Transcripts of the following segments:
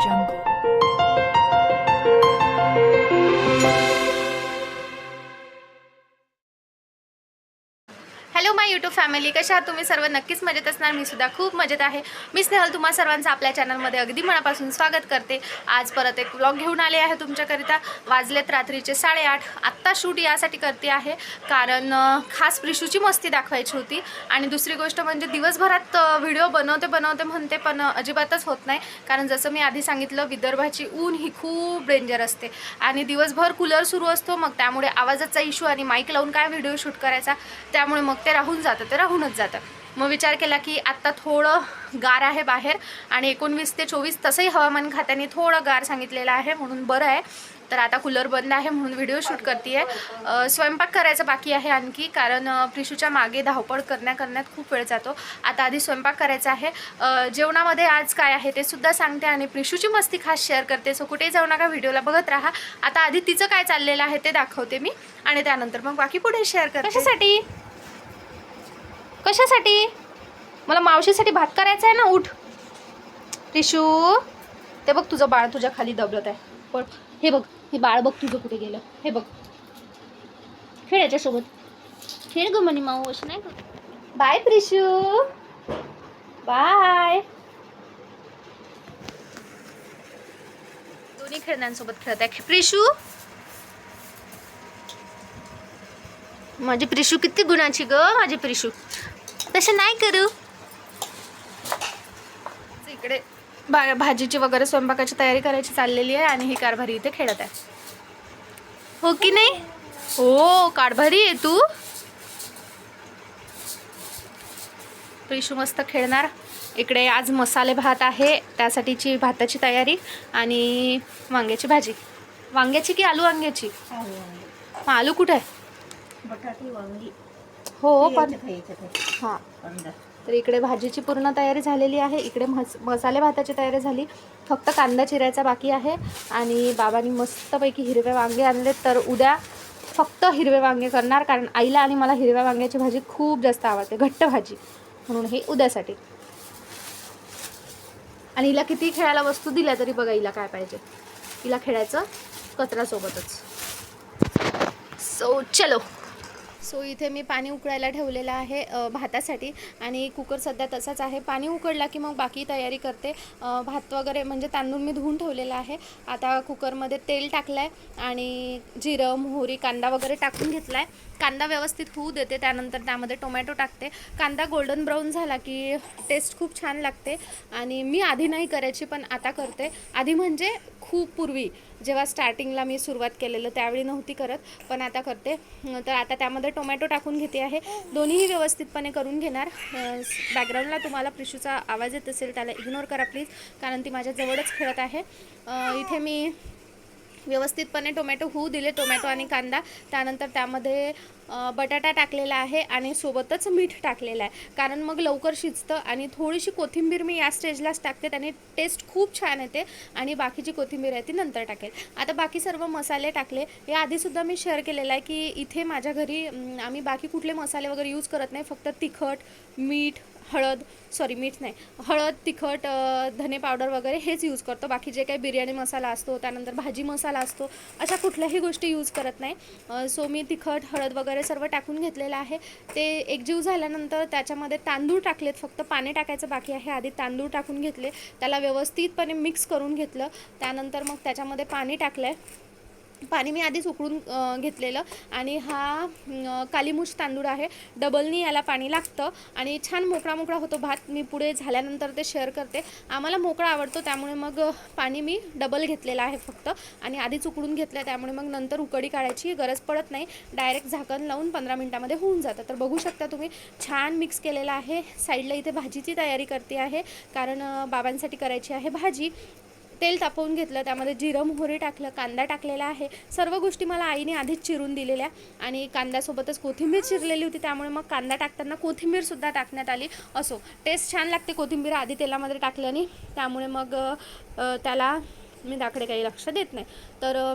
jungle. Hello माय YouTube family, कशा आहात तुम्ही सर्व? नक्कीच मजेत असणार. मी सुद्धा खूप मजेत आहे. मी स्नेहल तुम्हा सर्वांचं आपल्या चॅनलमध्ये अगदी मनापासून स्वागत करते. आज परत एक व्लॉग घेऊन आले आहे तुमच्याकरिता. वाजलेत रात्रीचे 8:30. आत्ता शूट यासाठी करते आहे कारण खास प्रिशूची मस्ती दाखवायची होती. आणि दुसरी गोष्ट म्हणजे दिवसभरात व्हिडिओ बनवते म्हणते पण अजिबातच होत नाही. कारण जसं मी आधी सांगितलं, विदर्भाची ऊन ही खूप डेंजर असते आणि दिवसभर कूलर सुरू असतो. मग त्यामुळे आवाजाचा इश्यू आणि माईक लावून काय व्हिडिओ शूट करायचा, त्यामुळे मग ते राहूनच जातं. मग विचार केला की आत्ता थोडं गार आहे बाहेर आणि 19 ते 24 तसंही हवामान खात्याने थोडं गार सांगितलेलं आहे, म्हणून बरं आहे. तर आता कूलर बंद आहे म्हणून व्हिडिओ शूट करते आहे. स्वयंपाक करायचा बाकी आहे आणखी, कारण प्रिशूच्या मागे धावपळ करण्यात खूप वेळ जातो. आता आधी स्वयंपाक करायचा आहे. जेवणामध्ये आज काय आहे ते सुद्धा सांगते आणि प्रिशूची मस्ती खास शेअर करते. सो कुठेही जाऊ नका, व्हिडिओला बघत राहा. आता आधी तिचं काय चाललेलं आहे ते दाखवते मी आणि त्यानंतर मग बाकी पुढे शेअर करते. कशासाठी? मला मावशीसाठी भात करायचा आहे ना. उठ प्रिशू, ते बघ तुझं बाळ तुझ्या खाली दबलत आहे. पण हे बघ, हे बाळ बघ तुझं कुठे गेलं. हे बघ, खेळ याच्यासोबत, खेळ ग म्हणे मावशी. नाही ग. Bye Prishu, bye. दोन्ही खेळण्यांसोबत खेळत आहे प्रिशू. माझी प्रिशू किती गुणाची ग, माझी प्रिशू. तसे नाही करू. इकडे भाजीची वगैरे स्वयंपाकाची तयारी करायची चाललेली आहे आणि ही कारभारी इथे खेळत आहे. हो की नाही? हो, कारभारी आहे तू. प्रिशू मस्त खेळणार. इकडे आज मसाले भात आहे, त्यासाठीची भाताची तयारी आणि वांग्याची भाजी. वांग्याची की आलू वांग्याची? आलू कुठे आहे? बटाटे वांगी. हो पण हां. तर इकडे भाजीची पूर्ण तयारी झालेली आहे. इकडे मसाले भाताची तयारी झाली. फक्त कांदा चिरायचा बाकी आहे. आणि बाबांनी मस्तपैकी हिरवे वांगे आणले, तर उद्या फक्त हिरवे वांगे करणार, कारण आईला आणि मला हिरव्या वांग्याची भाजी खूप जास्त आवडते, घट्ट भाजी, म्हणून हे उद्यासाठी. आणि हिला किती खेळायला वस्तू दिल्या तरी बघा हिला काय पाहिजे. हिला खेळायचं कचऱ्यासोबतच. चलो. इथे मी पाणी उकळायला ठेवलेलं आहे भातासाठी आणि कुकर सध्या तसाच आहे. पाणी उकळला की मग बाकी तयारी करते. भात वगैरे म्हणजे तांदूळ मी धुवून ठेवलेला आहे. आता कुकरमध्ये तेल टाकलं आहे आणि जिरं, मोहरी, कांदा वगैरे टाकून घेतला आहे. कांदा व्यवस्थित होऊ देते, त्यानंतर त्यामध्ये टोमॅटो टाकते. कांदा गोल्डन ब्राऊन झाला की टेस्ट खूप छान लागते. आणि मी आधी नाही करायची पण आता करते. आधी म्हणजे खूप पूर्वी, जेव्हा स्टार्टिंगला मी सुरुवात केलेलं त्यावेळी नव्हती करत, पण आता करते. तर आता त्यामध्ये टोमॅटो टाकून घेते आहे. दोन्हीही व्यवस्थितपणे करून घेणार. बॅकग्राऊंडला तुम्हाला प्रिशूचा आवाज येत असेल, त्याला इग्नोर करा प्लीज, कारण ती माझ्या जवळच खेळत आहे. इथे मी व्यवस्थितपणे टोमॅटो होऊ दिले, टोमॅटो आणि कांदा. त्यानंतर त्यामध्ये बटाटा टाकलेला आहे आणि सोबतच मीठ टाकलेलं आहे, कारण मग लवकर शिजतं. आणि थोडीशी कोथिंबीर मी या स्टेजलाच टाकते, त्याने टेस्ट खूप छान येते. आणि बाकीची कोथिंबीर आहे ती नंतर टाकेल. आता बाकी सर्व मसाले टाकले. या आधीसुद्धा मी शेअर केलेलं आहे की इथे माझ्या घरी आम्ही बाकी कुठले मसाले वगैरे यूज करत नाही. फक्त तिखट, मीठ, हळद, तिखट, धने पावडर वगैरे हेच यूज करतो. बाकी जे काही बिर्याणी मसाला असतो, त्यानंतर भाजी मसाला असतो, अशा कुठल्याही गोष्टी यूज करत नाही. सो मी तिखट, हळद वगैरे सर्व टाकून घेतलेलं आहे. ते एकजीव झाल्यानंतर त्याच्यामध्ये तांदूळ टाकलेत, फक्त पाणी टाकायचं बाकी आहे. आधी तांदूळ टाकून घेतले, त्याला व्यवस्थितपणे मिक्स करून घेतलं. त्यानंतर मग त्याच्यामध्ये पाणी टाकलं आहे. पाणी मी आधीच उकळून घेतलेलं. आणि हा कालीमुछ तांदूळ आहे, डबलनी याला पाणी लागतं आणि छान मोकळा होतो भात. मी पुढे झाल्यानंतर ते शेअर करते. आम्हाला मोकळा आवडतो, त्यामुळे मग पाणी मी डबल घेतलेलं आहे फक्त, आणि आधीच उकळून घेतलं, त्यामुळे मग नंतर उकळी काढायची गरज पडत नाही. डायरेक्ट झाकण लावून 15 मिनटामध्ये होऊन जातं. तर बघू शकता तुम्ही, छान मिक्स केलेलं आहे. साईडला इथे भाजीची तयारी करते आहे, कारण बाबांसाठी करायची आहे भाजी. तेल तापवून घेतलं, त्यामध्ये जिरं, मोहरी टाकलं, कांदा टाकलेला आहे. सर्व गोष्टी मला आईने आधीच चिरून दिलेल्या आणि कांद्यासोबतच कोथिंबीर चिरलेली होती, त्यामुळे मग कांदा टाकताना कोथिंबीरसुद्धा टाकण्यात आली. असो, टेस्ट छान लागते कोथिंबीर आधी तेलामध्ये टाकल्याने, त्यामुळे मग त्याला मी दाकडे काही लक्ष देत नाही. तर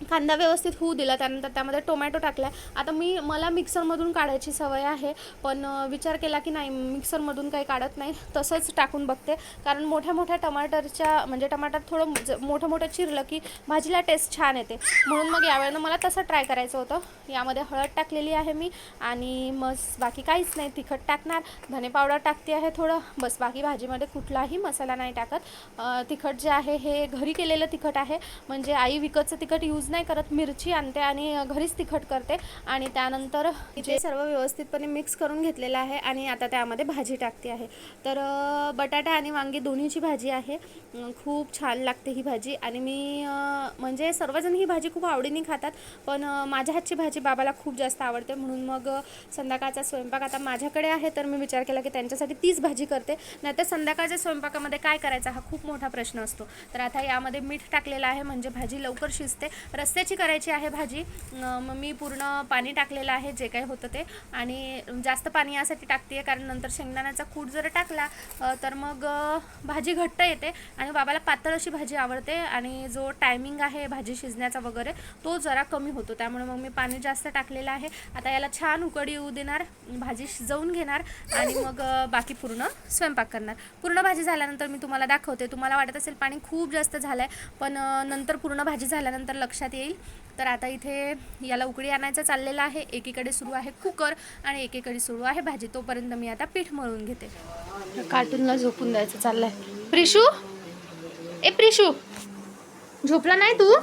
कांदा व्यवस्थित होऊ दिला. त्यानंतर त्यामध्ये टोमॅटो टाकला. आता मला मिक्सरमधून काढायची सवय आहे, पण विचार केला की नाही, मिक्सरमधून काही काढत नाही, तसंच टाकून बघते. कारण मोठ्या टमाटरच्या म्हणजे टमाटर थोडं मोठं चिरलं की भाजीला टेस्ट छान येते. म्हणून मग यावेळेनं मला तसं ट्राय करायचं होतं. यामध्ये हळद टाकलेली आहे मी आणि बाकी काहीच नाही. तिखट टाकणार, धने पावडर टाकते आहे थोडं, बस. बाकी भाजीमध्ये कुठलाही मसाला नाही टाकत. तिखट जे आहे हे घरी केलेलं तिखट आहे, म्हणजे आई विकतचं तिखट यूज नाही करत. मिरची आणते आणि घरीच तिखट करते. आणि त्यानंतर इथे सर्व व्यवस्थितपणे मिक्स करून घेतलेलं आहे आणि आता त्यामध्ये भाजी टाकते आहे. तर बटाटा आणि वांगी दोन्हीची भाजी आहे. खूप छान लागते ही भाजी. आणि मी म्हणजे सर्वजण ही भाजी खूप आवडीने खातात, पण माझ्या हातची भाजी बाबाला खूप जास्त आवडते. म्हणून मग संध्याकाळचा स्वयंपाक आता माझ्याकडे आहे, तर मी विचार केला की त्यांच्यासाठी तीच भाजी करते. नाहीतर संध्याकाळच्या स्वयंपाकामध्ये काय करायचा हा खूप मोठा प्रश्न असतो. तर आता यामध्ये मीठ टाकलेलं आहे म्हणजे भाजी लवकर शिजते. रस्स्याची करायची आहे भाजी. मग मी पूर्ण पाणी टाकलेलं आहे जे काही होतं ते. आणि जास्त पाणी यासाठी टाकते कारण नंतर शेंगदाण्याचा कूट जर टाकला तर मग भाजी घट्ट येते आणि बाबाला पातळ अशी भाजी आवडते. आणि जो टायमिंग आहे भाजी शिजण्याचा वगैरे तो जरा कमी होतो. त्यामुळे मग मी पाणी जास्त टाकलेलं आहे. आता याला छान उकळी येऊ देणार, भाजी शिजवून घेणार आणि मग बाकी पूर्ण स्वयंपाक करणार. पूर्ण भाजी झाल्यानंतर मी तुम्हाला दाखवते. तुम्हाला वाटत असेल पाणी खूप जास्त झालं आहे, पण नंतर पूर्ण भाजी झाल्यानंतर लक्षात येईल. तर आता इथे याला उकळी आणायचं चाललेलं आहे. एकीकडे सुरू आहे कुकर आणि एकीकडे सुरू आहे भाजी. तोपर्यंत मी आता पीठ मळून घेते. कार्टूनला झोपून द्यायचं चाललं आहे. प्रिशू, ए प्रिशू, झोपला नाही तू?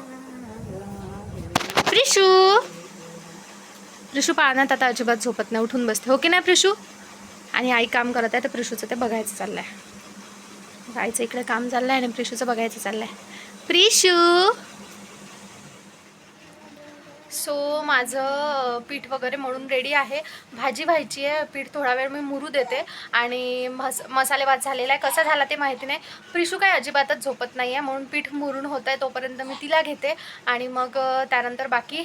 प्रिशू पाळण्यात आता अजिबात झोपत नाही, उठून बसते, हो की नाही प्रिशू? आणि आई काम करत आहे तर प्रिशूचं ते बघायचं चाललं आहे. आईचं इकडे काम चाललं आहे आणि प्रिशूचं बघायचं चाललं आहे. प्रिशू. सो माझं पीठ वगैरे मळून रेडी आहे. भाजी व्हायची आहे. पीठ थोडा वेळ मी मुरू देते आणि मसाले भात झालेला आहे. कसा झाला ते माहिती नाही. प्रिशू काय अजिबातच झोपत नाही आहे, म्हणून पीठ मुरून होत आहे तोपर्यंत मी तिला घेते आणि मग त्यानंतर बाकी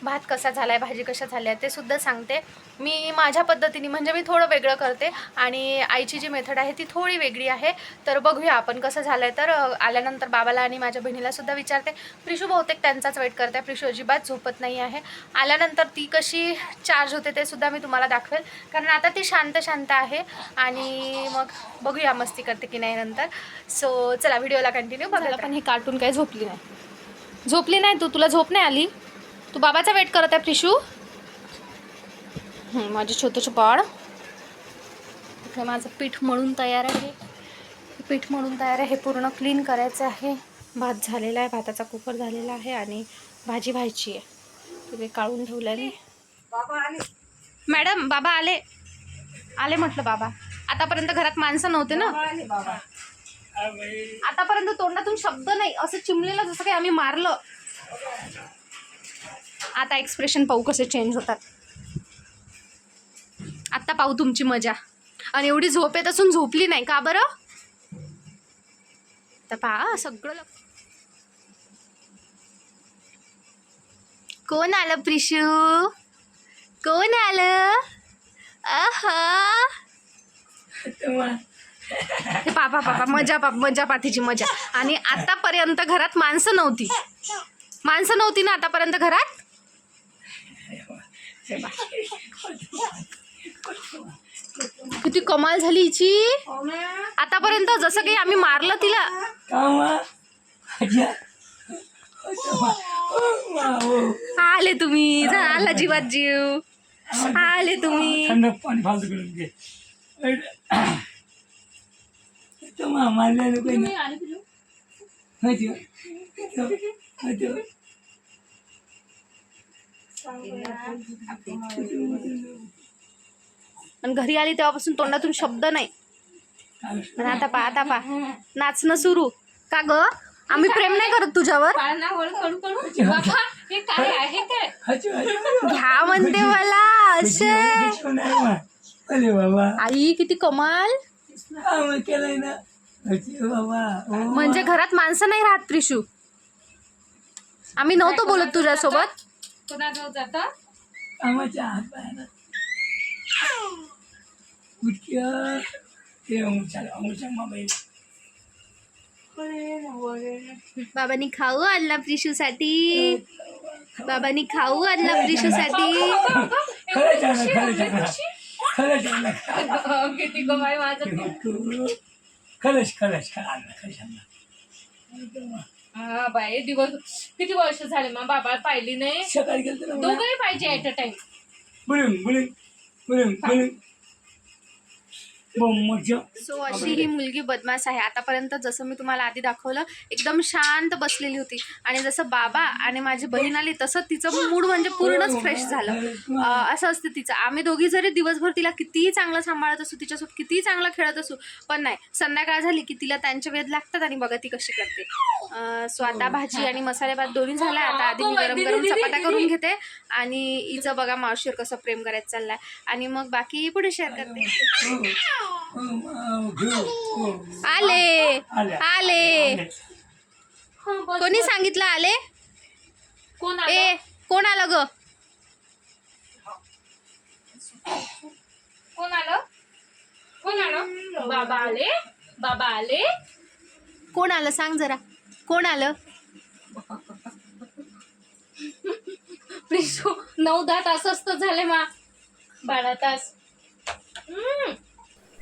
भात कसा झाला आहे, भाजी कशा झाल्या आहे ते सुद्धा सांगते. मी माझ्या पद्धतीने म्हणजे मी थोडं वेगळं करते आणि आईची जी मेथड आहे ती थोडी वेगळी आहे. तर बघूया आपण कसं झालं आहे. तर आल्यानंतर बाबाला आणि माझ्या बहिणीला सुद्धा विचारते. प्रिशू बहुतेक त्यांचाच वेट करते. प्रिशू अजिबात झोपत नाही आहे. आल्यानंतर ती कशी चार्ज होते ते सुद्धा मी तुम्हाला दाखवेल, कारण आता ती शांत आहे आणि मग बघूया मस्ती करते की नाही नंतर. सो चला व्हिडिओला कंटिन्यू बघायला. पण ही कार्टून काही झोपली नाही. तुला झोप नाही आली? तू बाबाचा वेट करत आहे प्रिशू? माझे छोटंसं बाळ. इथे माझं पीठ मळून तयार आहे. पूर्ण क्लीन करायचं आहे. भात झालेला आहे, भाताचा कुकर झालेला आहे आणि भाजी व्हायची आहे. तिथे काढून ठेवलेली. मॅडम बाबा आले म्हटलं. बाबा आतापर्यंत घरात माणसं नव्हते ना, आतापर्यंत तोंडातून शब्द नाही, असं चिमलेलं जसं काही आम्ही मारलं. आता एक्सप्रेशन पाहू कसे चेंज होतात. आता पाहू तुमची मजा. आणि एवढी झोप येत असून झोपली नाही का बरं? तर पहा सगळं. कोण आलं प्रिशू? कोण आलं? हे पापा मजा पाथीची मजा. आणि आतापर्यंत घरात माणसं नव्हती ना आतापर्यंत घरात. किती कमाल झाली हिची आतापर्यंत. जसं काही आम्ही मारलं तिला. आले तुम्ही, झाला जीवात जीव. आले तुम्ही. आणि घरी आली तेव्हापासून तोंडातून शब्द नाही. आता पा नाचणं सुरू का ग? आम्ही प्रेम नाही करत तुझ्यावर? घ्या म्हणते मला असे. आई किती कमाल. म्हणजे घरात माणसं नाही राहत प्रिशू. आम्ही नव्हतो बोलत तुझ्यासोबत. बाबांनी खाऊ आणला प्रिशूसाठी. बाबांनी खाऊ आणला प्रिशूसाठी. किती कमाई माझं. हा बाई दिवस किती वर्ष झाले मग बाबा पाहिली नाही. सकाळी गेलं दोघंही पाहिजे ऍट अ टाइम. सो अशी ही मुलगी बदमाश आहे. आतापर्यंत जसं मी तुम्हाला आधी दाखवलं एकदम शांत बसलेली होती आणि जसं बाबा आणि माझी बहीण आली तसं तिचं मूड म्हणजे पूर्णच फ्रेश झालं. असं असतं तिचं. आम्ही दोघी जरी दिवसभर तिला कितीही चांगलं सांभाळत असू, तिच्यासोबत कितीही चांगलं खेळत असू, पण नाही संध्याकाळ झाली की तिला त्यांचे वेध लागतात आणि बघा ती कशी करते. सो आता भाजी आणि मसाले भात दोन्ही झाला. आता आधी मी गरम गरम चपात्या करून घेते आणि हिचं बघा मावशीवर कसं प्रेम करायचं चाललंय आणि मग बाकी पुढे शेअर करते. आले आले. कोणी सांगितलं आले? कोण ए कोण आलं ग? कोण आलं? कोण आलं? बाबा आले. बाबा आले. कोण आलं सांग जरा. कोण आलं? प्रिशू 9-10 तास असतं झाले मा 12 तास.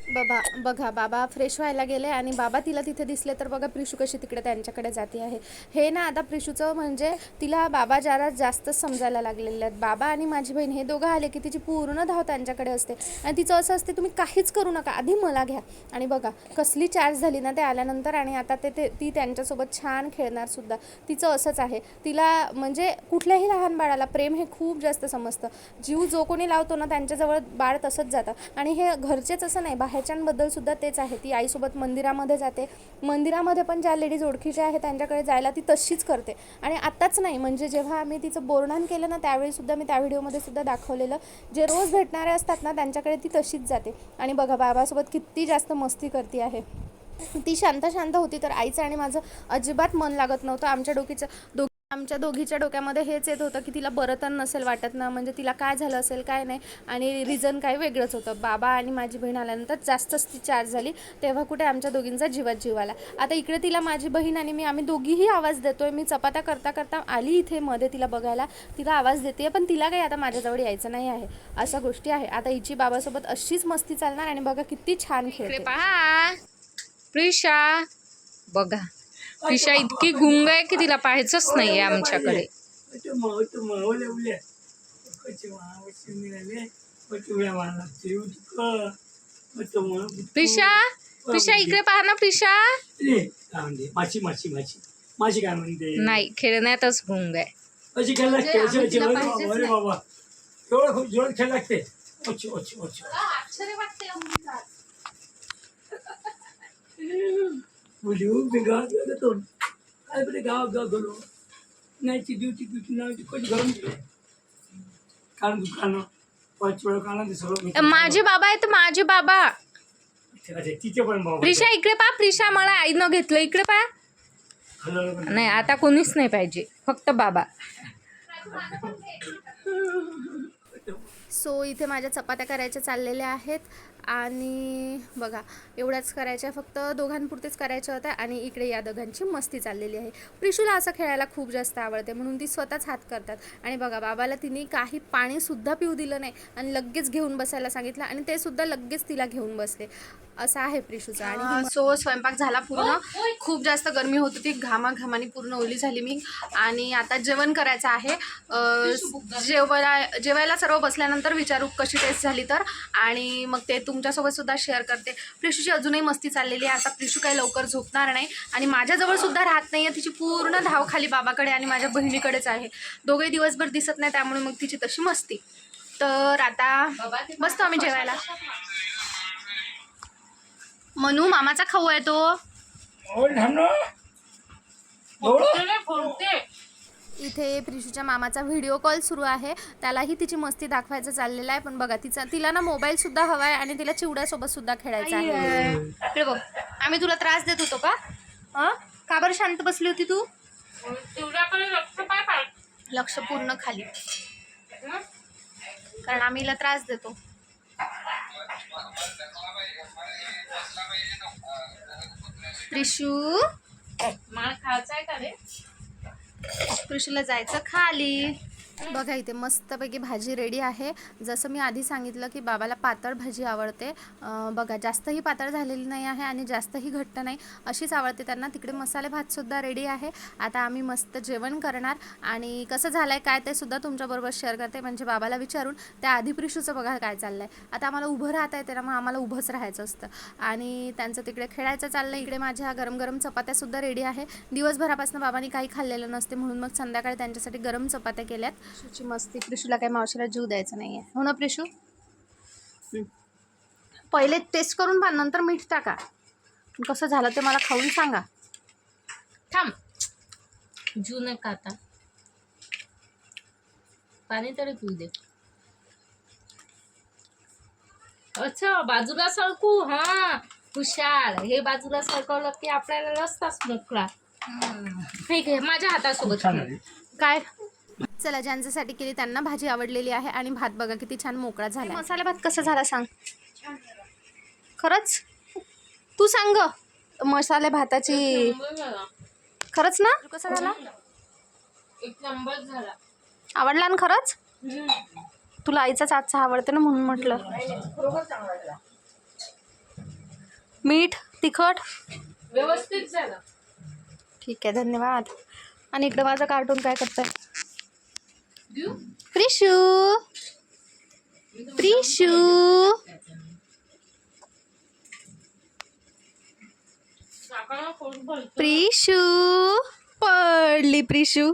बाबा बघा बाबा फ्रेश व्हायला गेले आणि बाबा तिला तिथे दिसले तर बघा प्रिशू कशी तिकडे त्यांच्याकडे जाते आहे. हे ना आता प्रिशूचं म्हणजे तिला बाबा जरा जास्त समजायला लागलेले आहेत. बाबा आणि माझी बहीण हे दोघं आले की तिची पूर्ण धाव त्यांच्याकडे असते आणि तिचं असं असते तुम्ही काहीच करू नका आधी मला घ्या. आणि बघा कसली चार्ज झाली ना ते आल्यानंतर आणि आता ती त्यांच्यासोबत छान खेळणार सुद्धा. तिचं असंच आहे. तिला म्हणजे कुठल्याही लहान बाळाला प्रेम हे खूप जास्त समजतं. जीव जो कोणी लावतो ना त्यांच्याजवळ बाळ तसंच जातं. आणि हे घरचेच असं नाही बाहेरच्यांबद्दल सुद्धा तेच आहे. ती आईसोबत मंदिरामध्ये जाते. मंदिरामध्ये पण ज्या लेडीज ओळखीच्या आहे त्यांच्याकडे जायला ती तशीच करते. आणि आत्ताच नाही म्हणजे जेव्हा आम्ही तिचं बोरनान केलं ना त्यावेळीसुद्धा मी त्या व्हिडिओमध्ये सुद्धा दाखवलेलं. जे रोज भेटणारे असतात ना त्यांच्याकडे ती तशीच जाते. आणि बघा बाबासोबत किती जास्त मस्ती करते आहे. ती शांत शांत होती तर आईचं आणि माझं अजिबात मन लागत नव्हतं. आमच्या दोघीच्या डोक्यामध्ये हेच येत होतं की तिला बरं तर नसेल वाटत ना, म्हणजे तिला काय झालं असेल काय नाही. आणि रिझन काय वेगळंच होतं. बाबा आणि माझी बहीण आल्यानंतर जास्तच ती चार्ज झाली. तेव्हा कुठे आमच्या दोघींचा जीवात जीव आला. आता इकडे तिला माझी बहीण आणि आम्ही दोघीही आवाज देतोय. मी चपात्या करता करता आली इथे मध्ये तिला बघायला. तिला आवाज देते पण तिला काही आता माझ्याजवळ यायचं नाही आहे. अशा गोष्टी आहे. आता हिची बाबासोबत अशीच मस्ती चालणार आणि बघा किती छान खेळते. पहा प्रिशा बघा. प्रिशा इतकी गुंग आहे की तिला पाहायचंच नाहीये आमच्याकडे. प्रिशा प्रिशा इकडे पहा ना प्रिशा. माशी माशी माशी माशी काय म्हणते. नाही खेळण्यातच गुंग आहे. अशी खेळ लागते. अरे बाबा एवढं खूप जोरात खेळ लागते. ओची ओची ओची गावात गेलो काय बरे गावात गेलो नाही ती ड्युटी नाही कधी घरून कारण दुकानं 5 वेळा काना सगळं माझे बाबा आहेत माझे बाबा. तिचे पण बाबा. प्रिशा इकडे पहा. प्रिशा मला आईनं घेतलं. इकडे पहा. नाही आता कोणीच नाही पाहिजे फक्त बाबा. सो इथे माझ्या चपात्या करायच्या चाललेल्या आहेत आणि बघा एवढ्याच करायच्या फक्त दोघांपुरतेच करायच्या होत्या. आणि इकडे या दोघांची मस्ती चाललेली आहे. प्रिशूला असं खेळायला खूप जास्त आवडते म्हणून ती स्वतःच हात करतात. आणि बघा बाबाला तिने काही पाणीसुद्धा पिऊ दिलं नाही आणि लगेच घेऊन बसायला सांगितलं आणि ते सुद्धा लगेच तिला घेऊन बसले. असं आहे प्रिशूचं. आणि सो स्वयंपाक झाला पूर्ण. खूप जास्त गरमी होत होती. घामाघामाने पूर्ण ओली झाली मी. आणि आता जेवण करायचं आहे. जेवायला सर्व बसल्यानंतर विचारू कशी टेस्ट झाली तर. आणि मग ते तुमच्यासोबत सुद्धा शेअर करते. प्रिशूची अजूनही मस्ती चाललेली आहे. आता प्रिशू काही लवकर झोपणार नाही आणि माझ्याजवळ सुद्धा राहत नाही आहे. तिची पूर्ण धाव खाली बाबाकडे आणि माझ्या बहिणीकडेच आहे. दोघेही दिवसभर दिसत नाही त्यामुळे मग तिची तशी मस्ती. तर आता बसतो आम्ही जेवायला. मनू मामाचा खाऊ आहे तो. इथे प्रिशूच्या मामाचा व्हिडिओ कॉल सुरू आहे. त्यालाही तिची मस्ती दाखवायचं चाललेलं आहे. पण बघा तिला ना मोबाईलसुद्धा हवा आहे आणि तिला चिवड्यासोबत सुद्धा खेळायचं आहे. इकडे बघ आम्ही तुला त्रास देत होतो का? का बरं शांत बसली होती तू? लक्ष पूर्ण खाली कारण आम्ही हिला त्रास देतो. प्रिशू मला खायचं आहे का रे? कृषीला जायचं खाली. बघा इथे मस्तपैकी भाजी रेडी आहे. जसं मी आधी सांगितलं की बाबाला पातळ भाजी आवडते. बघा जास्तही पातळ झालेली नाही आहे आणि जास्तही घट्ट नाही, अशीच आवडते त्यांना. तिकडे मसाले भातसुद्धा रेडी आहे. आता आम्ही मस्त जेवण करणार आणि कसं झालं आहे काय ते सुद्धा तुमच्याबरोबर शेअर करते, म्हणजे बाबाला विचारून. त्याआधी प्रिशूचं बघा काय चाललं आहे. आता आम्हाला उभं राहता येते ना, मग आम्हाला उभंच राहायचं असतं आणि त्यांचं तिकडे खेळायचं चाललं. इकडे माझ्या गरम गरम चपात्यासुद्धा रेडी आहे. दिवसभरापासून बाबांनी काही खाल्लेलं नसते म्हणून मग संध्याकाळी त्यांच्यासाठी गरम चपात्या केल्यात. प्रिशूची मस्ती. प्रिशूला काही मावशीला जीव द्यायचा नाही आहे, हो ना प्रिशू? पहिले टेस्ट करून पहा, नंतर मीठ टाका. कसं झालं ते मला खाऊन सांगा. थांब, जू नका आता, पाणी तरी पिऊ दे. अच्छा, बाजूला सरकू. हा हुशार. हे बाजूला सरकवलं की आपल्याला रस्ताच मोकळा. ठीक आहे, माझ्या हातासोबत छान खेळ. आहे. काय? चला, ज्यांच्यासाठी केली त्यांना भाजी आवडलेली आहे आणि भात बघा किती छान मोकळा झाला. मसाला भात कसा झाला सांग खरंच. तू सांग ग, मसाले भाताची खरंच ना, कसा झाला? एक नंबर झाला. आवडला ना खरंच? तुला आईचाच आजचा आवडते ना म्हणून म्हटलं. मीठ तिखट व्यवस्थित झालं. ठीक आहे, धन्यवाद. आणि इकडे माझं कार्टून काय करतंय? देऊ? प्रिशू प्रिशू काकाला कोण बोलतो? प्रिशू पडली. प्रिशू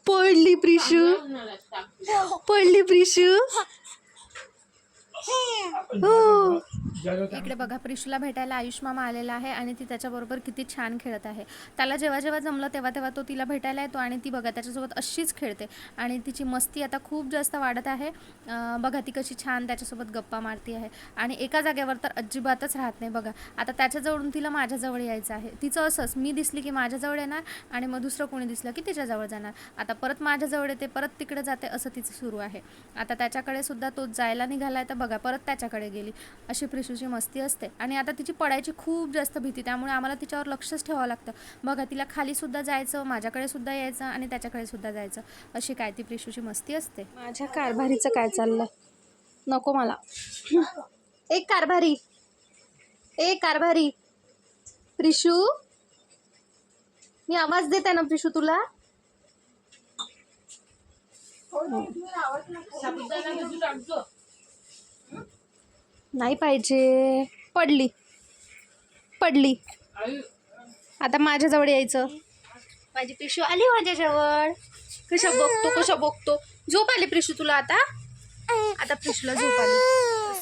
पडली. प्रिशू पडली. प्रिशू हो. इकडे बघा प्रिशूला भेटायला आयुष मामा आलेला आहे आणि ती त्याच्याबरोबर किती छान खेळत आहे. त्याला जेव्हा जेव्हा जमलं तेव्हा तेव्हा तो तिला भेटायला येतो आणि ती बघा त्याच्यासोबत अशीच खेळते आणि तिची मस्ती आता खूप जास्त वाढत आहे. बघा ती कशी छान त्याच्यासोबत गप्पा मारती आहे आणि एका जागेवर तर अजिबातच राहत नाही. बघा आता त्याच्याजवळून तिला माझ्याजवळ यायचं आहे. तिचं असंच, मी दिसली की माझ्याजवळ येणार आणि मग दुसरं कोणी दिसलं की तिच्याजवळ जाणार. आता परत माझ्याजवळ येते, परत तिकडे जाते, असं तिचं सुरू आहे. आता त्याच्याकडे सुद्धा तो जायला निघाला आहे तर बघा परत त्याच्याकडे गेली. अशी प्रिशूची मस्ती असते आणि आता तिची पडायची खूप जास्त भीती, त्यामुळे आम्हाला तिच्यावर लक्षच ठेवावं लागतं. बघा तिला खाली सुद्धा जायचं, माझ्याकडे सुद्धा यायचं आणि त्याच्याकडे सुद्धा जायचं, अशी काय ती प्रिशूची मस्ती असते. माझ्या कारभारीचं काय चाललं? नको मला. एक कारभारी, एक कारभारी. प्रिशू मी आवाज देते ना प्रिशू तुला. साबुदाणा भिजू टाकतो. नाही पाहिजे. पडली पडली. आई, आता माझ्याजवळ यायचं. माझी प्रिशू आली माझ्याजवळ. कशा बघतो. झोप आली प्रिशू तुला आता? आता प्रिशूला झोप आली.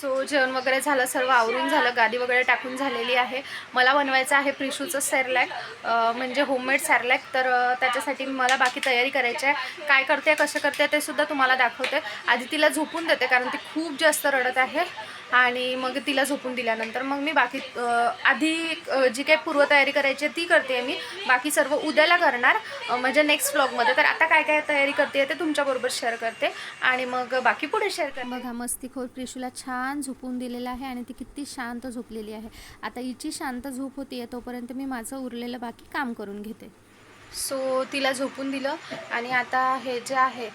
सो जेवण वगैरे झालं, सर्व आवरून झालं, गादी वगैरे टाकून झालेली आहे. मला बनवायचं आहे प्रिशूचं सॅरलॅक, म्हणजे होममेड सॅरलॅक. तर त्याच्यासाठी मला बाकी तयारी करायची आहे. काय करते कसं करते ते सुद्धा तुम्हाला दाखवते. आधी तिला झोपून देते कारण ती खूप जास्त रडत आहे आणि मग तिला झोपून दिल्यानंतर मग मी बाकी आधी जी काही पूर्वतयारी करायची आहे ती करते मी. बाकी सर्व उद्याला करणार, म्हणजे नेक्स्ट व्लॉगमध्ये. तर आता काय काय तयारी करते ते तुमच्याबरोबर शेअर करते आणि मग बाकी पुढे शेअर करते. बघा मस्तीखोर प्रिशूला छान झोपून दिलेलं आहे आणि ती किती शांत झोपलेली आहे. आता हिची शांत झोप होती तोपर्यंत मी माझं उरलेलं बाकी काम करून घेते. सो तिला झोपून दिलं आणि आता हे जे आहे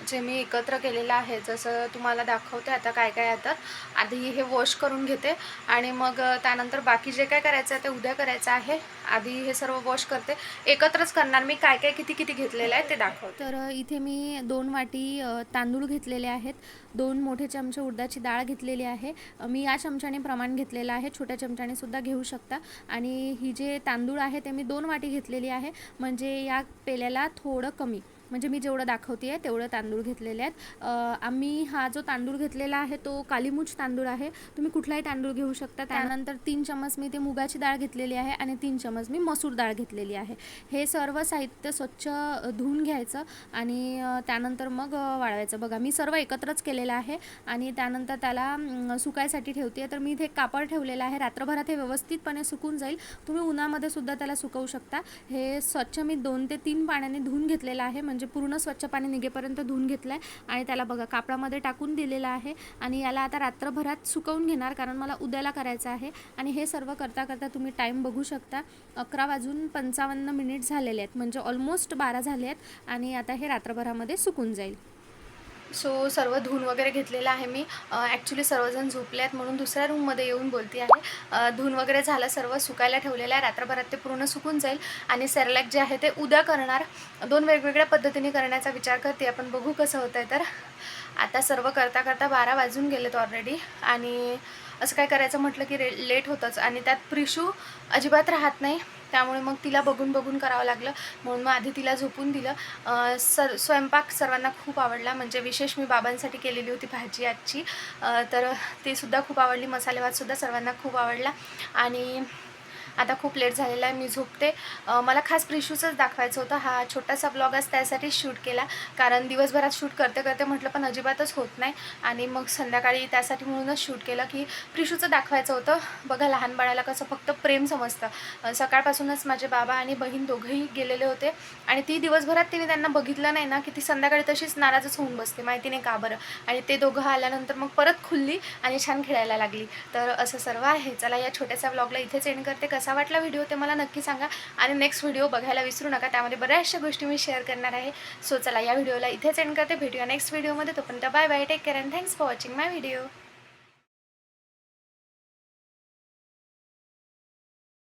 जे मी एकत्र केलेलं आहे जसं तुम्हाला दाखवते आता काय काय आहे. तर आधी हे वॉश करून घेते आणि मग त्यानंतर बाकी जे काय करायचं आहे ते उद्या करायचं आहे. आधी हे सर्व वॉश करते, एकत्रच करणार मी. काय काय किती किती घेतलेलं आहे ते दाखवते. तर इथे मी 2 वाटी तांदूळ घेतलेले आहेत, 2 मोठे चमचे उडदाची डाळ घेतलेली आहे. मी या चमच्याने प्रमाण घेतलेलं आहे, छोट्या चमच्याने सुद्धा घेऊ शकता. आणि ही जे तांदूळ आहे ते मी 2 वाटी घेतलेली आहे, म्हणजे या पेल्याला थोडं कमी, म्हणजे मी जेवढं दाखवते आहे तेवढं तांदूळ घेतलेले आहेत. आम्ही हा जो तांदूळ घेतलेला आहे तो कालीमुछ तांदूळ आहे, तुम्ही कुठलाही तांदूळ घेऊ शकता. त्यानंतर 3 चमच मी ते मुगाची डाळ घेतलेली आहे आणि 3 चमच मी मसूर डाळ घेतलेली आहे. हे सर्व साहित्य स्वच्छ धुवून घ्यायचं आणि त्यानंतर मग वाळवायचं. बघा मी सर्व एकत्रच केलेलं आहे आणि त्यानंतर त्याला सुकायसाठी ठेवते. तर मी इथे कापड ठेवलेलं आहे, रात्रभरात हे व्यवस्थितपणे सुकून जाईल. तुम्ही उन्हामध्ये सुद्धा त्याला सुकवू शकता. हे स्वच्छ मी 2 ते 3 पाण्याने धुवून घेतलेलं आहे, म्हणजे म्हणजे पूर्ण स्वच्छ पाणी निघेपर्यंत धुवून घेतलं आहे आणि त्याला बघा कापडामध्ये टाकून दिलेलं आहे आणि याला आता रात्रभरात सुकवून घेणार, कारण मला उद्याला करायचं आहे. आणि हे सर्व करता करता तुम्ही टाईम बघू शकता, 11:55 झालेले आहेत, म्हणजे ऑलमोस्ट 12 झाले आहेत आणि आता हे रात्रभरामध्ये सुकून जाईल. सो सर्व धुवून वगैरे घेतलेलं आहे मी. ॲक्च्युली सर्वजण झोपले आहेत म्हणून दुसऱ्या रूममध्ये येऊन बोलते आहे. धुवून वगैरे झालं, सर्व सुकायला ठेवलेलं आहे. रात्रभरात ते पूर्ण सुकून जाईल आणि सेरेलॅक जे आहे ते उद्या करणार. 2 वेगवेगळ्या पद्धतीने करण्याचा विचार करते, आपण बघू कसं होतं आहे. तर आता सर्व करता करता 12 वाजून गेलेत ऑलरेडी आणि असं काय करायचं म्हटलं की लेट होतंच आणि त्यात प्रिशू अजिबात राहत नाही, त्यामुळे मग तिला बघून बघून करावं लागलं, म्हणून मग आधी तिला झोपून दिलं. स्वयंपाक सर्वांना खूप आवडला, म्हणजे विशेष मी बाबांसाठी केलेली होती भाजी आजची, तर ती सुद्धा खूप आवडली. मसाले भातसुद्धा सर्वांना खूप आवडला आणि आता खूप लेट झालेला आहे, मी झोपते. मला खास प्रिशूचंच दाखवायचं होतं. हा छोटासा ब्लॉग आज त्यासाठीच शूट केला, कारण दिवसभरात शूट करते करते म्हटलं पण अजिबातच होत नाही आणि मग संध्याकाळी त्यासाठी म्हणूनच शूट केलं की प्रिशूचं दाखवायचं होतं. बघा लहान बाळाला कसं फक्त प्रेम समजतं. सकाळपासूनच माझे बाबा आणि बहीण दोघंही गेलेले होते आणि ती दिवसभरात तिने त्यांना बघितलं नाही ना की ती संध्याकाळी तशीच नाराजच होऊन बसते, माहिती नाही का बरं. आणि ते दोघं आल्यानंतर मग परत खुलली आणि छान खेळायला लागली. तर असं सर्व आहे. चला या छोट्याशा ब्लॉगला इथेच एंड करते. कसा वाटला व्हिडिओ ते मला नक्की सांगा आणि नेक्स्ट व्हिडिओ बघायला विसरू नका, त्यामध्ये बऱ्याचशा गोष्टी मी शेअर करणार आहे. सो चला या व्हिडिओला इथेच एंड करते. भेटूया नेक्स्ट व्हिडिओमध्ये. तोपर्यंत bye bye, take care and thanks for watching my video.